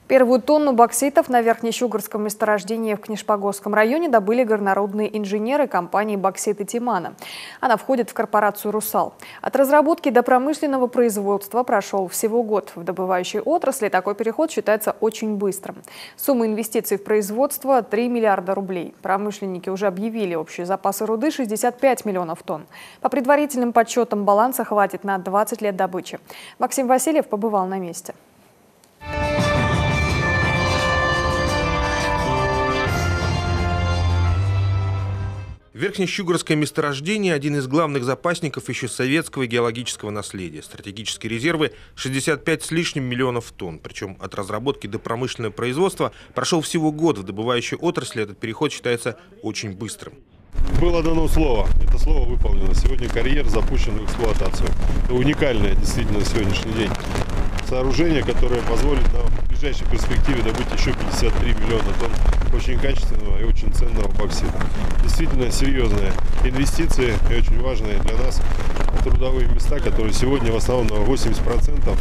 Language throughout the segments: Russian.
Первую тонну бокситов на Верхнещугорском месторождении в Книшпогосском районе добыли горнорудные инженеры компании «Бокситы Тимана». Она входит в корпорацию «Русал». От разработки до промышленного производства прошел всего год. В добывающей отрасли такой переход считается очень быстрым. Сумма инвестиций в производство – 3 миллиарда рублей. Промышленники уже объявили общие запасы руды – 65 миллионов тонн. По предварительным подсчетам баланса хватит на 20 лет добычи. Максим Васильев побывал на месте. Верхнещугорское месторождение – один из главных запасников еще советского геологического наследия. Стратегические резервы – 65 с лишним миллионов тонн. Причем от разработки до промышленного производства прошел всего год. В добывающей отрасли этот переход считается очень быстрым. Было дано слово. Это слово выполнено. Сегодня карьер запущен в эксплуатацию. Это уникальное действительно на сегодняшний день сооружение, которое позволит нам в ближайшей перспективе добыть еще 53 миллиона тонн очень качественного и очень ценного боксита. Действительно серьезные инвестиции и очень важные для нас трудовые места, которые сегодня в основном на 80%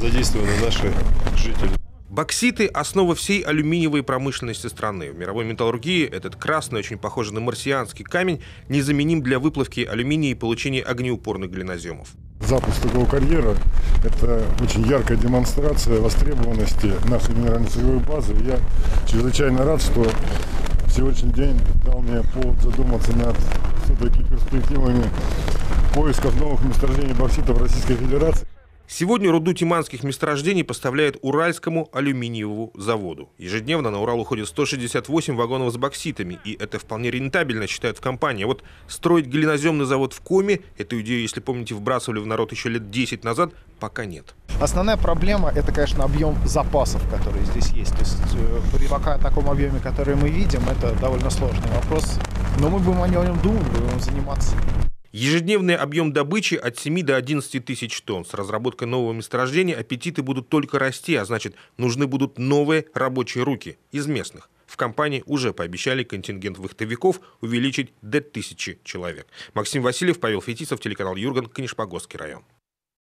задействованы наши жители. Бокситы – основа всей алюминиевой промышленности страны. В мировой металлургии этот красный, очень похожий на марсианский камень, незаменим для выплавки алюминия и получения огнеупорных глиноземов. Запуск такого карьера – это очень яркая демонстрация востребованности нашей минерально-сырьевой базы. Я чрезвычайно рад, что сегодняшний день дал мне повод задуматься над все-таки перспективами поисков новых месторождений боксита в Российской Федерации. Сегодня руду тиманских месторождений поставляет Уральскому алюминиевому заводу. Ежедневно на Урал уходит 168 вагонов с бокситами, и это вполне рентабельно, считают в компании. А вот строить глиноземный завод в Коми, эту идею, если помните, вбрасывали в народ еще лет 10 назад, пока нет. Основная проблема – это, конечно, объем запасов, которые здесь есть. То есть при пока таком объеме, который мы видим, это довольно сложный вопрос. Но мы будем о нем думать, будем заниматься. Ежедневный объем добычи от 7 до 11 тысяч тонн. С разработкой нового месторождения аппетиты будут только расти, а значит, нужны будут новые рабочие руки из местных. В компании уже пообещали контингент вахтовиков увеличить до 1000 человек. Максим Васильев, Павел Фетисов, телеканал Юрган, Книшпогосский район.